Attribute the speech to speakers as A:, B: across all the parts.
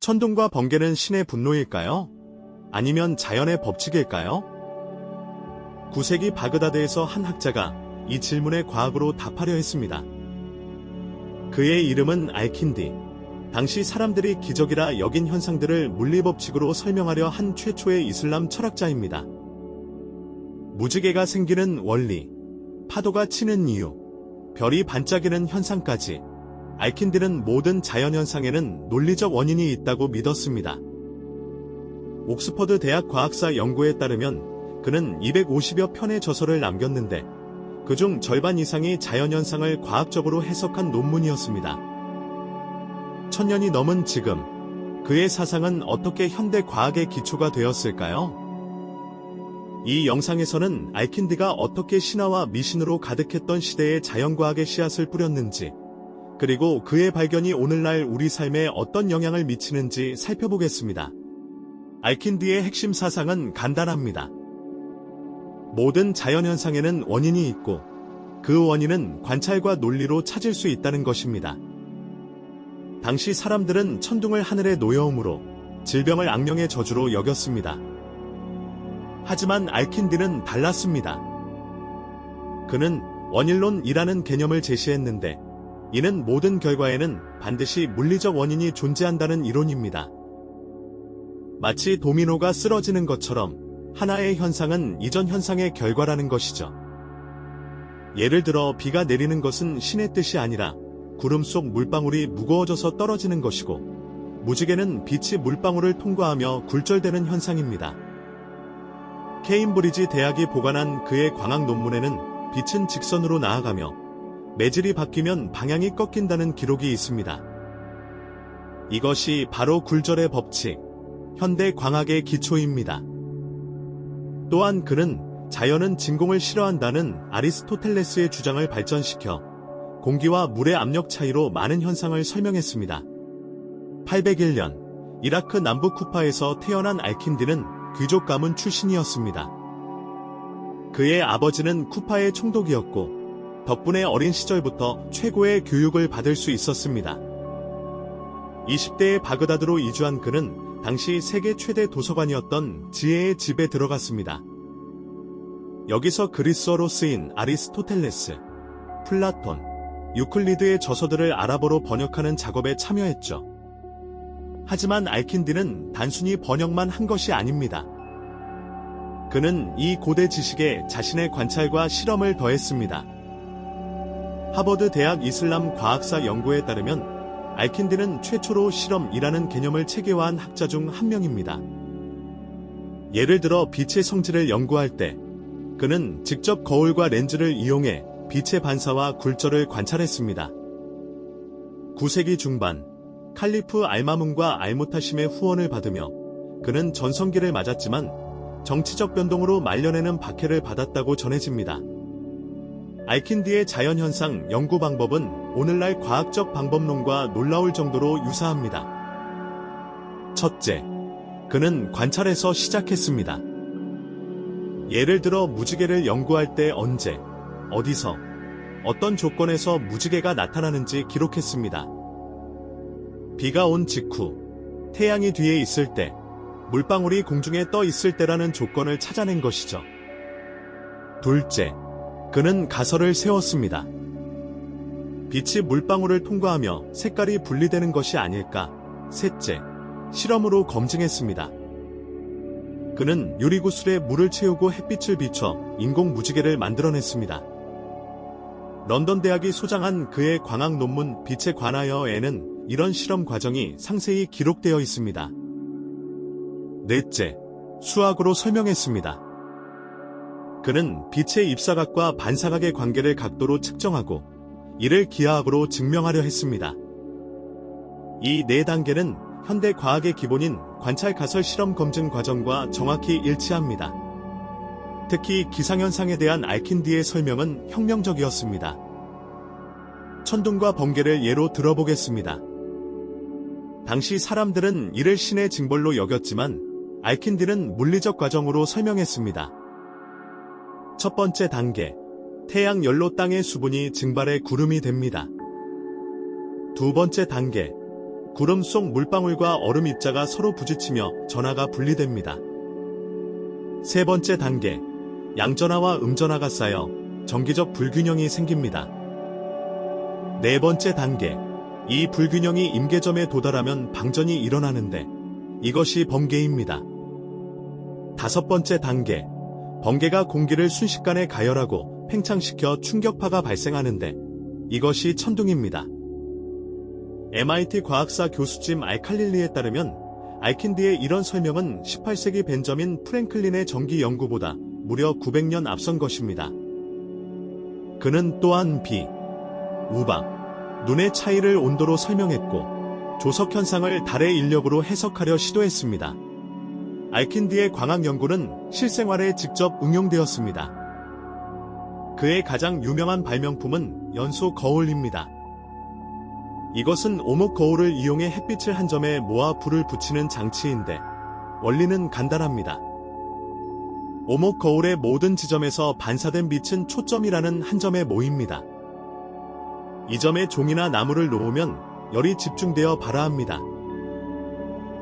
A: 천둥과 번개는 신의 분노일까요? 아니면 자연의 법칙일까요? 9세기 바그다드에서 한 학자가 이 질문에 과학으로 답하려 했습니다. 그의 이름은 알킨디. 당시 사람들이 기적이라 여긴 현상들을 물리법칙으로 설명하려 한 최초의 이슬람 철학자입니다. 무지개가 생기는 원리, 파도가 치는 이유, 별이 반짝이는 현상까지 알킨디는 모든 자연현상에는 논리적 원인이 있다고 믿었습니다. 옥스퍼드 대학 과학사 연구에 따르면 그는 250여 편의 저서를 남겼는데 그중 절반 이상이 자연현상을 과학적으로 해석한 논문이었습니다. 1000년이 넘은 지금 그의 사상은 어떻게 현대 과학의 기초가 되었을까요? 이 영상에서는 알킨디가 어떻게 신화와 미신으로 가득했던 시대에 자연과학의 씨앗을 뿌렸는지, 그리고 그의 발견이 오늘날 우리 삶에 어떤 영향을 미치는지 살펴보겠습니다. 알킨디의 핵심 사상은 간단합니다. 모든 자연현상에는 원인이 있고 그 원인은 관찰과 논리로 찾을 수 있다는 것입니다. 당시 사람들은 천둥을 하늘에 놓여옴으로 질병을 악령의 저주로 여겼습니다. 하지만 알킨디는 달랐습니다. 그는 원일론이라는 개념을 제시했는데 이는 모든 결과에는 반드시 물리적 원인이 존재한다는 이론입니다. 마치 도미노가 쓰러지는 것처럼 하나의 현상은 이전 현상의 결과라는 것이죠. 예를 들어 비가 내리는 것은 신의 뜻이 아니라 구름 속 물방울이 무거워져서 떨어지는 것이고, 무지개는 빛이 물방울을 통과하며 굴절되는 현상입니다. 케임브리지 대학이 보관한 그의 광학 논문에는 빛은 직선으로 나아가며 매질이 바뀌면 방향이 꺾인다는 기록이 있습니다. 이것이 바로 굴절의 법칙, 현대 광학의 기초입니다. 또한 그는 자연은 진공을 싫어한다는 아리스토텔레스의 주장을 발전시켜 공기와 물의 압력 차이로 많은 현상을 설명했습니다. 801년 이라크 남부 쿠파에서 태어난 알킨디는 귀족 가문 출신이었습니다. 그의 아버지는 쿠파의 총독이었고 덕분에 어린 시절부터 최고의 교육을 받을 수 있었습니다. 20대에 바그다드로 이주한 그는 당시 세계 최대 도서관이었던 지혜의 집에 들어갔습니다. 여기서 그리스어로 쓰인 아리스토텔레스, 플라톤, 유클리드의 저서들을 아랍어로 번역하는 작업에 참여했죠. 하지만 알킨디는 단순히 번역만 한 것이 아닙니다. 그는 이 고대 지식에 자신의 관찰과 실험을 더했습니다. 하버드 대학 이슬람 과학사 연구에 따르면 알킨디는 최초로 실험이라는 개념을 체계화한 학자 중 한 명입니다. 예를 들어 빛의 성질을 연구할 때 그는 직접 거울과 렌즈를 이용해 빛의 반사와 굴절을 관찰했습니다. 9세기 중반 칼리프 알마문과 알무타심의 후원을 받으며 그는 전성기를 맞았지만 정치적 변동으로 말년에는 박해를 받았다고 전해집니다. 알킨디의 자연현상 연구 방법은 오늘날 과학적 방법론과 놀라울 정도로 유사합니다. 첫째, 그는 관찰에서 시작했습니다. 예를 들어 무지개를 연구할 때 언제, 어디서, 어떤 조건에서 무지개가 나타나는지 기록했습니다. 비가 온 직후, 태양이 뒤에 있을 때, 물방울이 공중에 떠 있을 때라는 조건을 찾아낸 것이죠. 둘째, 그는 가설을 세웠습니다. 빛이 물방울을 통과하며 색깔이 분리되는 것이 아닐까. 셋째, 실험으로 검증했습니다. 그는 유리구슬에 물을 채우고 햇빛을 비춰 인공 무지개를 만들어냈습니다. 런던 대학이 소장한 그의 광학 논문 빛에 관하여에는 이런 실험 과정이 상세히 기록되어 있습니다. 넷째, 수학으로 설명했습니다. 그는 빛의 입사각과 반사각의 관계를 각도로 측정하고 이를 기하학으로 증명하려 했습니다. 이 네 단계는 현대 과학의 기본인 관찰 가설 실험 검증 과정과 정확히 일치합니다. 특히 기상현상에 대한 알킨디의 설명은 혁명적이었습니다. 천둥과 번개를 예로 들어보겠습니다. 당시 사람들은 이를 신의 징벌로 여겼지만 알킨디는 물리적 과정으로 설명했습니다. 첫 번째 단계, 태양 열로 땅의 수분이 증발해 구름이 됩니다. 두 번째 단계, 구름 속 물방울과 얼음 입자가 서로 부딪히며 전하가 분리됩니다. 세 번째 단계, 양전하와 음전하가 쌓여 전기적 불균형이 생깁니다. 네 번째 단계, 이 불균형이 임계점에 도달하면 방전이 일어나는데 이것이 번개입니다. 다섯 번째 단계, 번개가 공기를 순식간에 가열하고 팽창시켜 충격파가 발생하는데 이것이 천둥입니다. MIT 과학사 교수 짐 알칼릴리에 따르면 알킨디의 이런 설명은 18세기 벤저민 프랭클린의 전기 연구보다 무려 900년 앞선 것입니다. 그는 또한 비, 우박, 눈의 차이를 온도로 설명했고 조석 현상을 달의 인력으로 해석하려 시도했습니다. 알킨디의 광학 연구는 실생활에 직접 응용되었습니다. 그의 가장 유명한 발명품은 연소 거울입니다. 이것은 오목 거울을 이용해 햇빛을 한 점에 모아 불을 붙이는 장치인데 원리는 간단합니다. 오목 거울의 모든 지점에서 반사된 빛은 초점이라는 한 점에 모입니다. 이 점에 종이나 나무를 놓으면 열이 집중되어 발화합니다.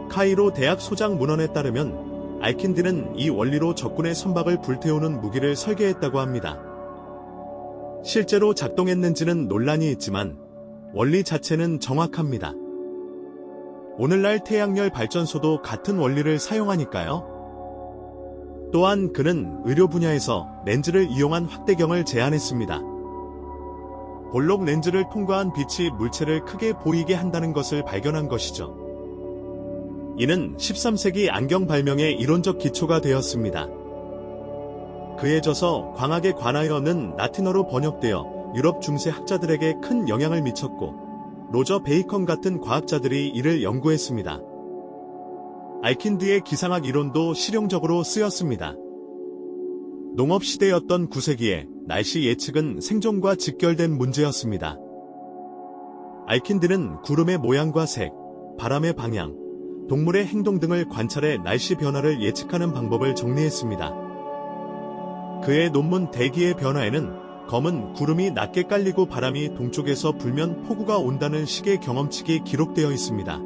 A: 카이로 대학 소장 문헌에 따르면 알킨디는 이 원리로 적군의 선박을 불태우는 무기를 설계했다고 합니다. 실제로 작동했는지는 논란이 있지만 원리 자체는 정확합니다. 오늘날 태양열 발전소도 같은 원리를 사용하니까요. 또한 그는 의료 분야에서 렌즈를 이용한 확대경을 제안했습니다. 볼록 렌즈를 통과한 빛이 물체를 크게 보이게 한다는 것을 발견한 것이죠. 이는 13세기 안경 발명의 이론적 기초가 되었습니다. 그에 져서 광학에 관하여는 라틴어로 번역되어 유럽 중세 학자들에게 큰 영향을 미쳤고 로저 베이컨 같은 과학자들이 이를 연구했습니다. 알킨디의 기상학 이론도 실용적으로 쓰였습니다. 농업시대였던 9세기에 날씨 예측은 생존과 직결된 문제였습니다. 알킨디는 구름의 모양과 색, 바람의 방향, 동물의 행동 등을 관찰해 날씨 변화를 예측하는 방법을 정리했습니다. 그의 논문 대기의 변화에는 검은 구름이 낮게 깔리고 바람이 동쪽에서 불면 폭우가 온다는 식의 경험칙이 기록되어 있습니다.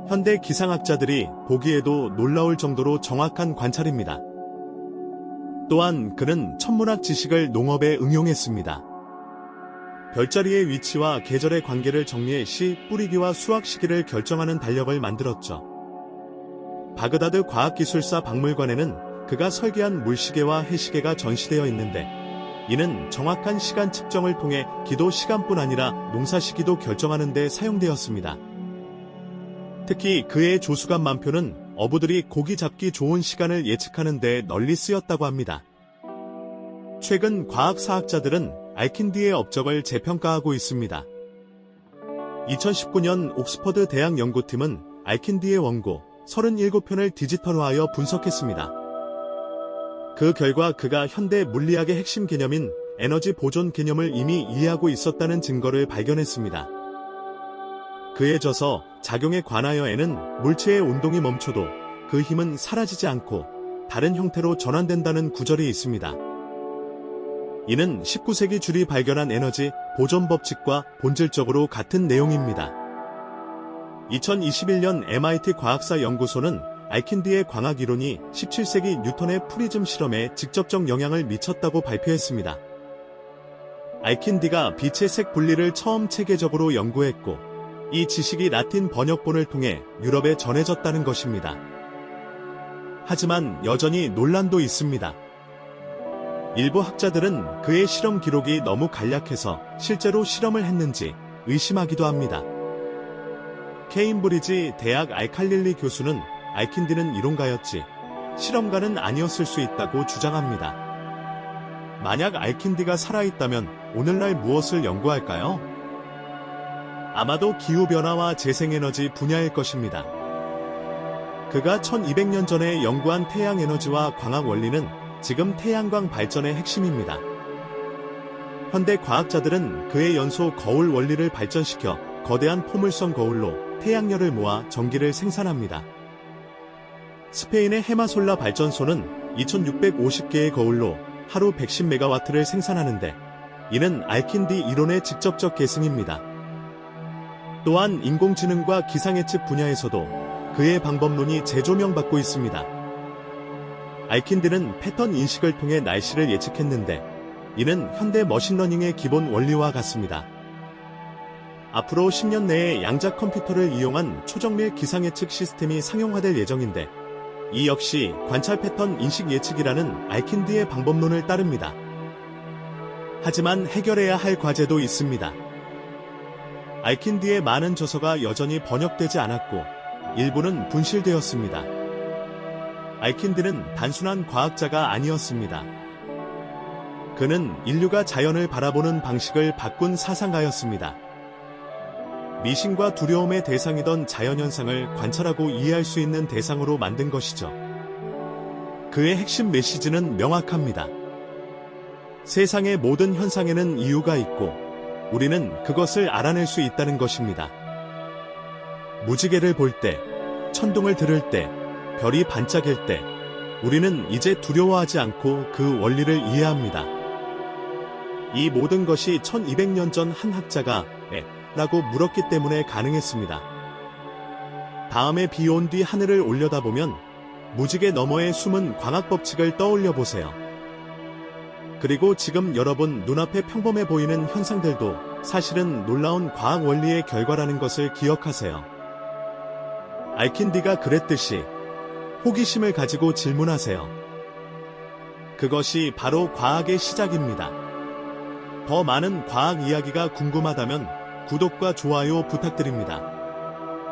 A: 현대 기상학자들이 보기에도 놀라울 정도로 정확한 관찰입니다. 또한 그는 천문학 지식을 농업에 응용했습니다. 별자리의 위치와 계절의 관계를 정리해 씨 뿌리기와 수확 시기를 결정하는 달력을 만들었죠. 바그다드 과학기술사 박물관에는 그가 설계한 물시계와 해시계가 전시되어 있는데 이는 정확한 시간 측정을 통해 기도 시간뿐 아니라 농사 시기도 결정하는 데 사용되었습니다. 특히 그의 조수간만표는 어부들이 고기 잡기 좋은 시간을 예측하는 데 널리 쓰였다고 합니다. 최근 과학사학자들은 알킨디의 업적을 재평가하고 있습니다. 2019년 옥스퍼드 대학 연구팀은 알킨디의 원고 37편을 디지털화하여 분석했습니다. 그 결과 그가 현대 물리학의 핵심 개념인 에너지 보존 개념을 이미 이해하고 있었다는 증거를 발견했습니다. 그에 져서 작용에 관하여에는 물체의 운동이 멈춰도 그 힘은 사라지지 않고 다른 형태로 전환된다는 구절이 있습니다. 이는 19세기 줄이 발견한 에너지 보존 법칙과 본질적으로 같은 내용입니다. 2021년 MIT 과학사 연구소는 알킨디의 광학 이론이 17세기 뉴턴의 프리즘 실험에 직접적 영향을 미쳤다고 발표했습니다. 알킨디가 빛의 색 분리를 처음 체계적으로 연구했고 이 지식이 라틴 번역본을 통해 유럽에 전해졌다는 것입니다. 하지만 여전히 논란도 있습니다. 일부 학자들은 그의 실험 기록이 너무 간략해서 실제로 실험을 했는지 의심하기도 합니다. 케임브리지 대학 알칼릴리 교수는 알킨디는 이론가였지 실험가는 아니었을 수 있다고 주장합니다. 만약 알킨디가 살아있다면 오늘날 무엇을 연구할까요? 아마도 기후변화와 재생에너지 분야일 것입니다. 그가 1200년 전에 연구한 태양에너지와 광학 원리는 지금 태양광 발전의 핵심입니다. 현대 과학자들은 그의 연소 거울 원리를 발전시켜 거대한 포물선 거울로 태양열을 모아 전기를 생산합니다. 스페인의 헤마솔라 발전소는 2650개의 거울로 하루 110메가와트를 생산하는데 이는 알킨디 이론의 직접적 계승입니다. 또한 인공지능과 기상예측 분야에서도 그의 방법론이 재조명받고 있습니다. 알킨드는 패턴 인식을 통해 날씨를 예측했는데 이는 현대 머신러닝의 기본 원리와 같습니다. 앞으로 10년 내에 양자 컴퓨터를 이용한 초정밀 기상예측 시스템이 상용화될 예정인데 이 역시 관찰 패턴 인식 예측이라는 알킨드의 방법론을 따릅니다. 하지만 해결해야 할 과제도 있습니다. 알킨드의 많은 저서가 여전히 번역되지 않았고 일부는 분실되었습니다. 알킨드는 단순한 과학자가 아니었습니다. 그는 인류가 자연을 바라보는 방식을 바꾼 사상가였습니다. 미신과 두려움의 대상이던 자연현상을 관찰하고 이해할 수 있는 대상으로 만든 것이죠. 그의 핵심 메시지는 명확합니다. 세상의 모든 현상에는 이유가 있고 우리는 그것을 알아낼 수 있다는 것입니다. 무지개를 볼 때, 천둥을 들을 때, 별이 반짝일 때 우리는 이제 두려워하지 않고 그 원리를 이해합니다. 이 모든 것이 1200년 전 한 학자가 왜? 라고 물었기 때문에 가능했습니다. 다음에 비 온 뒤 하늘을 올려다보면 무지개 너머에 숨은 광학 법칙을 떠올려 보세요. 그리고 지금 여러분 눈앞에 평범해 보이는 현상들도 사실은 놀라운 과학 원리의 결과라는 것을 기억하세요. 알킨디가 그랬듯이 호기심을 가지고 질문하세요. 그것이 바로 과학의 시작입니다. 더 많은 과학 이야기가 궁금하다면 구독과 좋아요 부탁드립니다.